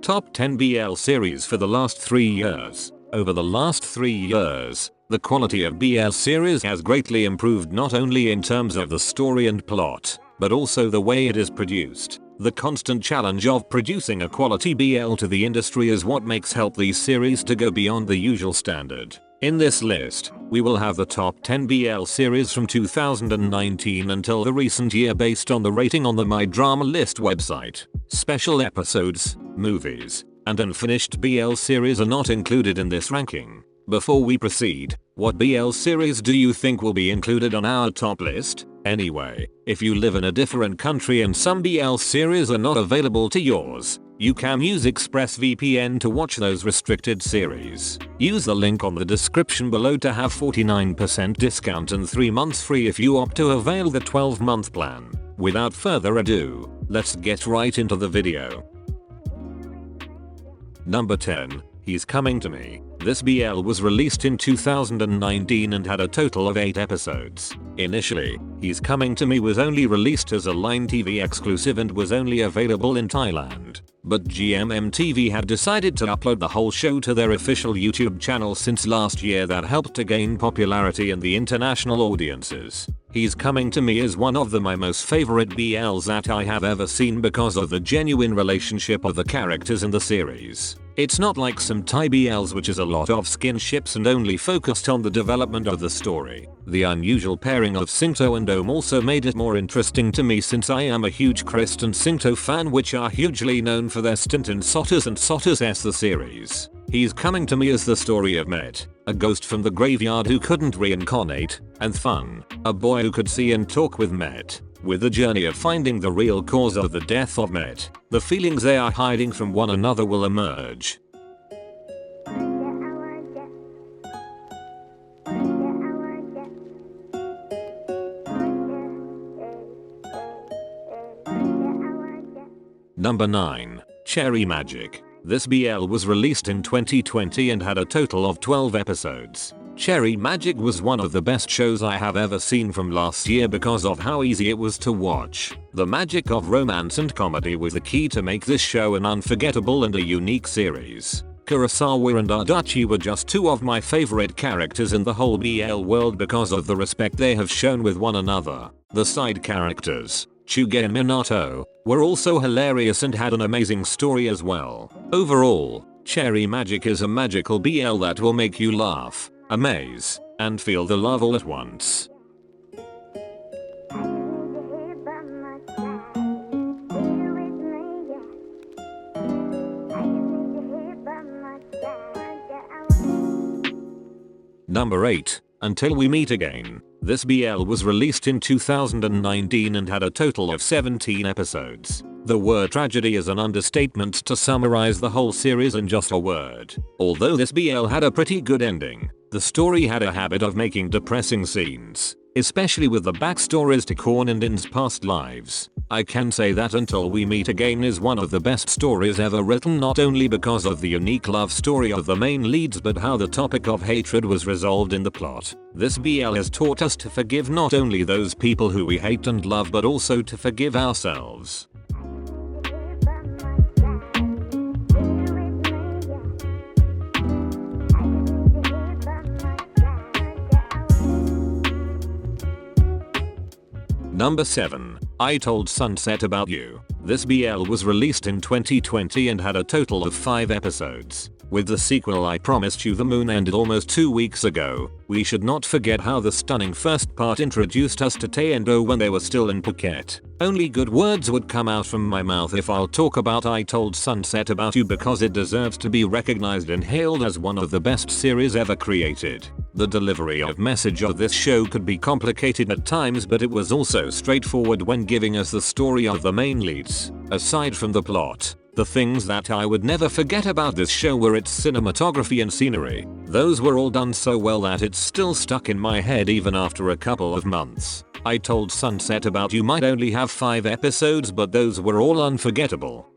top 10 BL series for the last 3 years. Over the last 3 years, the quality of BL series has greatly improved, not only in terms of the story and plot, but also the way it is produced. The constant challenge of producing a quality BL to the industry is what makes help these series to go beyond the usual standard. In this list, we will have the top 10 BL series from 2019 until the recent year based on the rating on the My Drama List website. Special episodes, movies, and unfinished BL series are not included in this ranking. Before we proceed, what BL series do you think will be included on our top list? Anyway, if you live in a different country and some BL series are not available to yours, you can use ExpressVPN to watch those restricted series. Use the link on the description below to have 49% discount and 3 months free if you opt to avail the 12-month plan. Without further ado, let's get right into the video. Number 10. He's Coming to Me. This BL was released in 2019 and had a total of 8 episodes. Initially, He's Coming to Me was only released as a Line TV exclusive and was only available in Thailand. But GMMTV had decided to upload the whole show to their official YouTube channel since last year. That helped to gain popularity in the international audiences. He's Coming to Me is one of my most favorite BLs that I have ever seen because of the genuine relationship of the characters in the series. It's not like some Thai BLs which is a lot of skinships and only focused on the development of the story. The unusual pairing of Singto and Om also made it more interesting to me since I am a huge Christ and Singto fan, which are hugely known for their stint in Sotus and Sotus S the series. He's Coming to Me is the story of Met, a ghost from the graveyard who couldn't reincarnate, and Fun, a boy who could see and talk with Met. With the journey of finding the real cause of the death of Met, the feelings they are hiding from one another will emerge. Number 9. Cherry Magic. This BL was released in 2020 and had a total of 12 episodes. Cherry Magic was one of the best shows I have ever seen from last year because of how easy it was to watch. The magic of romance and comedy was the key to make this show an unforgettable and a unique series. Kurosawa and Adachi were just 2 of my favorite characters in the whole BL world because of the respect they have shown with one another. The side characters, Chuge and Minato, were also hilarious and had an amazing story as well. Overall, Cherry Magic is a magical BL that will make you laugh, amaze, and feel the love all at once. Number 8. Until We Meet Again. This BL was released in 2019 and had a total of 17 episodes. The word tragedy is an understatement to summarize the whole series in just a word. Although this BL had a pretty good ending, the story had a habit of making depressing scenes, especially with the backstories to Korn and In's past lives. I can say that Until We Meet Again is one of the best stories ever written, not only because of the unique love story of the main leads but how the topic of hatred was resolved in the plot. This BL has taught us to forgive not only those people who we hate and love but also to forgive ourselves. Number 7. I Told Sunset About You. This BL was released in 2020 and had a total of 5 episodes. With the sequel I Promised You the Moon ended almost 2 weeks ago, we should not forget how the stunning first part introduced us to Tae and Oh when they were still in Phuket. Only good words would come out from my mouth if I'll talk about I Told Sunset About You because it deserves to be recognized and hailed as one of the best series ever created. The delivery of message of this show could be complicated at times, but it was also straightforward when giving us the story of the main leads. Aside from the plot, the things that I would never forget about this show were its cinematography and scenery. Those were all done so well that it's still stuck in my head even after a couple of months. I Told Sunset About You might only have 5 episodes, but those were all unforgettable.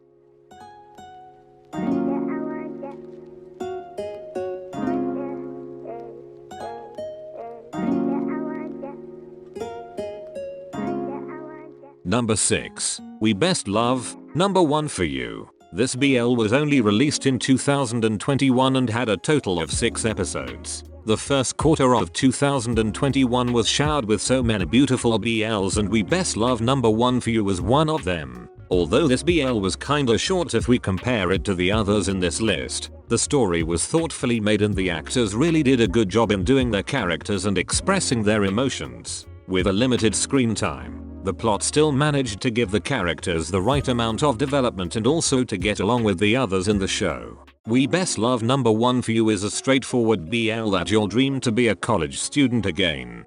Number 6. We Best Love. Number 1 for you. This BL was only released in 2021 and had a total of 6 episodes. The first quarter of 2021 was showered with so many beautiful BLs, and We Best Love Number 1 For You was one of them. Although this BL was kinda short if we compare it to the others in this list, the story was thoughtfully made and the actors really did a good job in doing their characters and expressing their emotions. With a limited screen time, the plot still managed to give the characters the right amount of development and also to get along with the others in the show. We Best Love Number 1 For You is a straightforward BL that you'll dream to be a college student again.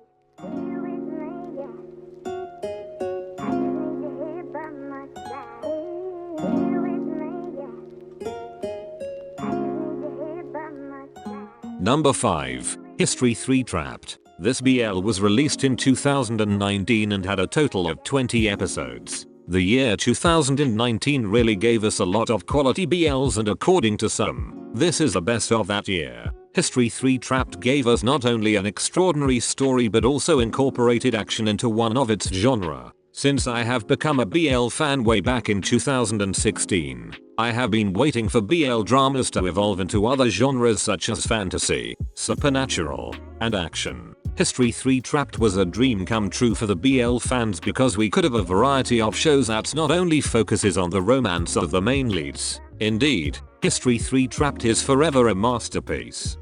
Number 5. History 3 Trapped. This BL was released in 2019 and had a total of 20 episodes. The year 2019 really gave us a lot of quality BLs, and according to some, this is the best of that year. History 3 Trapped gave us not only an extraordinary story but also incorporated action into one of its genre. Since I have become a BL fan way back in 2016, I have been waiting for BL dramas to evolve into other genres such as fantasy, supernatural, and action. History 3 Trapped was a dream come true for the BL fans because we could have a variety of shows that not only focuses on the romance of the main leads. Indeed, History 3 Trapped is forever a masterpiece.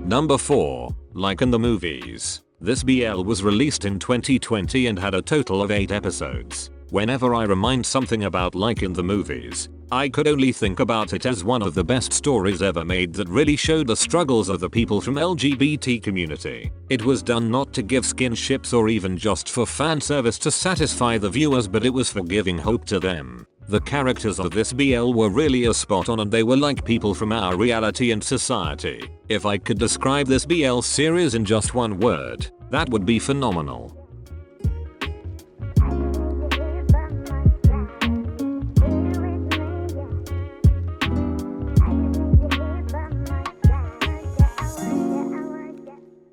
Number 4. Like in the Movies. This BL was released in 2020 and had a total of 8 episodes. Whenever I remind something about Like in the Movies, I could only think about it as one of the best stories ever made that really showed the struggles of the people from LGBT community. It was done not to give skinships or even just for fan service to satisfy the viewers, but it was for giving hope to them. The characters of this BL were really a spot on, and they were like people from our reality and society. If I could describe this BL series in just one word, that would be phenomenal.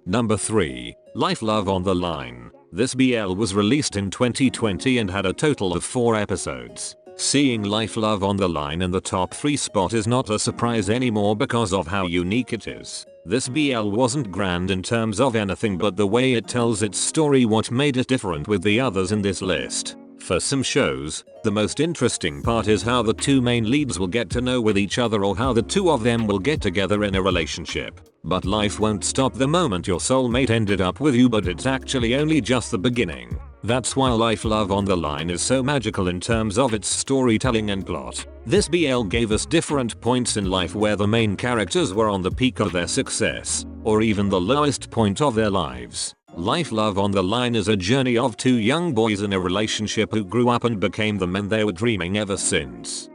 Number 3. Life Love on the Line. This BL was released in 2020 and had a total of 4 episodes. Seeing Life Love on the Line in the top 3 spot is not a surprise anymore because of how unique it is. This BL wasn't grand in terms of anything but the way it tells its story what made it different with the others in this list. For some shows, the most interesting part is how the 2 main leads will get to know with each other, or how the 2 of them will get together in a relationship. But life won't stop the moment your soulmate ended up with you, but it's actually only just the beginning. That's why Life Love on the Line is so magical in terms of its storytelling and plot. This BL gave us different points in life where the main characters were on the peak of their success, or even the lowest point of their lives. Life Love on the Line is a journey of 2 young boys in a relationship who grew up and became the men they were dreaming ever since.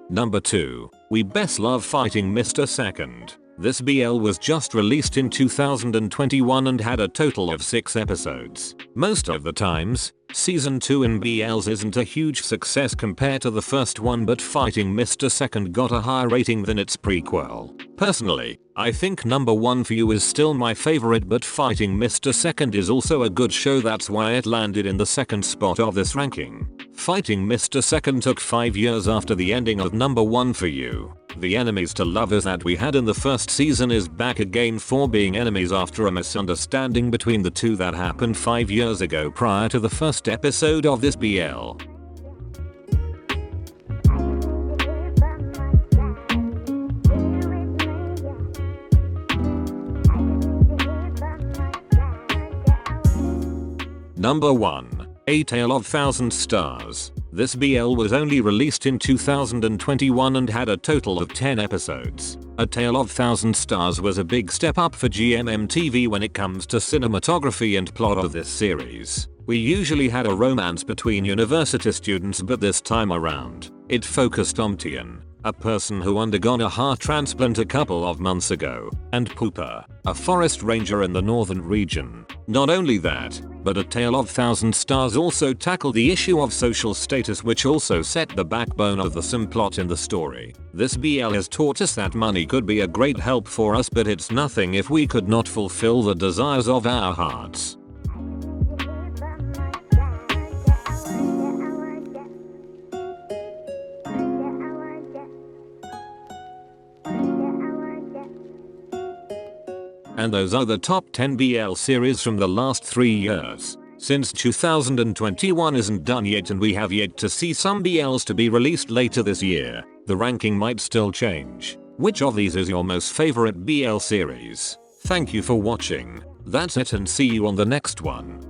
Number 2. We Best Love Fighting Mr. Second. This BL was just released in 2021 and had a total of 6 episodes. Most of the times, Season 2 in BLs isn't a huge success compared to the first one, but Fighting Mr. Second got a higher rating than its prequel. Personally, I think Number 1 For You is still my favorite, but Fighting Mr. Second is also a good show, that's why it landed in the 2nd spot of this ranking. Fighting Mr. Second took 5 years after the ending of Number 1 For You. The enemies to lovers that we had in the first season is back again for being enemies after a misunderstanding between the 2 that happened 5 years ago prior to the first episode of this BL. Number 1. A Tale of Thousand Stars. This BL was only released in 2021 and had a total of 10 episodes. A Tale of Thousand Stars was a big step up for GMMTV when it comes to cinematography and plot of this series. We usually had a romance between university students, but this time around, it focused on Tian, a person who undergone a heart transplant a couple of months ago, and Pooper, a forest ranger in the northern region. Not only that, but A Tale of Thousand Stars also tackled the issue of social status, which also set the backbone of the simplot in the story. This BL has taught us that money could be a great help for us, but it's nothing if we could not fulfill the desires of our hearts. And those are the top 10 BL series from the last 3 years. Since 2021 isn't done yet and we have yet to see some BLs to be released later this year, the ranking might still change. Which of these is your most favorite BL series? Thank you for watching. That's it and see you on the next one.